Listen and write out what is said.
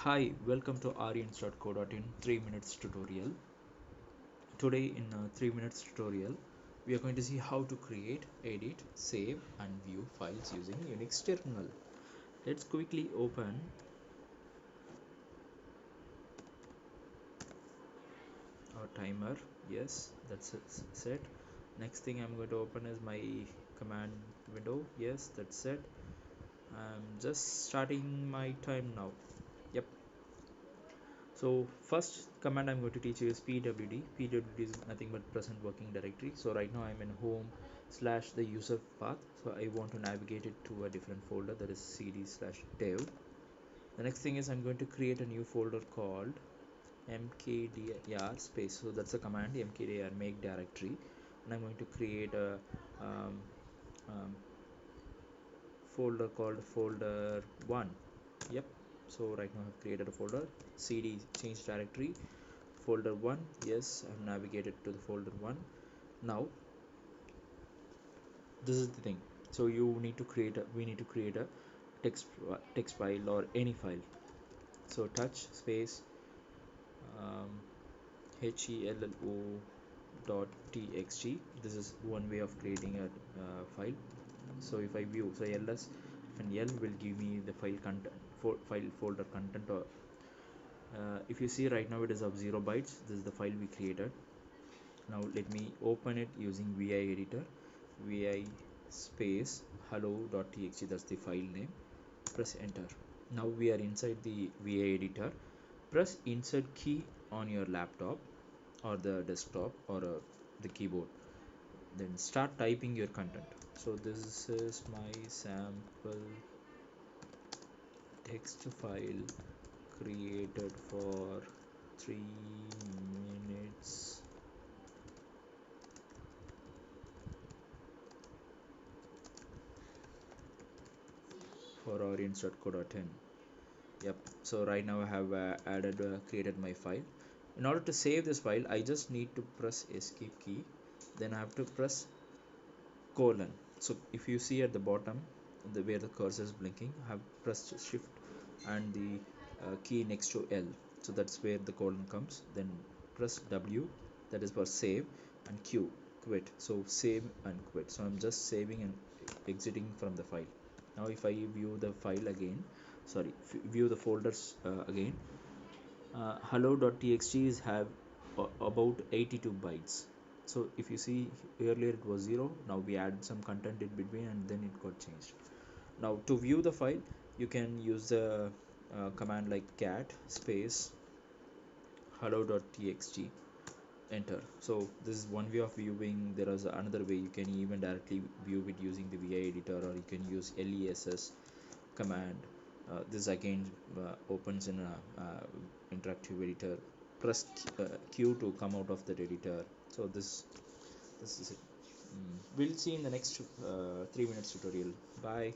Hi, welcome to arians.co.in 3 minutes tutorial. Today in 3 minutes tutorial, we are going to see how to create, edit, save and view files using Unix terminal. Let's quickly open our timer. Yes, that's it, set. Next thing I'm going to open is my command window. Yes, that's it. I'm just starting my time now. Yep. So first command I'm going to teach you is pwd. Pwd is nothing but present working directory. So right now I'm in home slash the user path. So I want to navigate it to a different folder, that is cd slash dev. The next thing is I'm going to create a new folder called mkdir space. So that's a command, mkdir make directory, and I'm going to create a um, um, folder called folder 1. Yep. So right now I've created a folder, cd change directory, folder 1. Yes, I've navigated to the folder 1. Now this is the thing. So we need to create a text file or any file. So touch space um, hello dot txt. This is one way of creating a file. So if I view, so ls and l will give me the file content file folder content, or if you see right now it is of 0 bytes. This is the file we created. Now let me open it using vi editor. Vi space hello.txt, that's the file name. Press enter. Now we are inside the vi editor. Press insert key on your laptop or the desktop or the keyboard, then start typing your content. So this is my sample text file created for 3 minutes for audience.co.in. Yep. So right now I have added created my file. In order to save this file, I just need to press escape key, then I have to press colon. So if you see at the bottom, the where the cursor is blinking, I have pressed shift and the key next to L, so that's where the colon comes. Then press W, that is for save, and Q, quit. So save and quit. So I'm just saving and exiting from the file. Now if I view the file again, sorry, view the folders again, hello.txt is have about 82 bytes. So if you see, earlier it was 0, now we add some content in between and then it got changed. Now to view the file, you can use the command like cat space hello.txt, enter. So this is one way of viewing. There is another way. You can even directly view it using the vi editor, or you can use less command. This again opens in a interactive editor. Press q to come out of that editor. So this is it. We'll see in the next 3 minutes tutorial. Bye.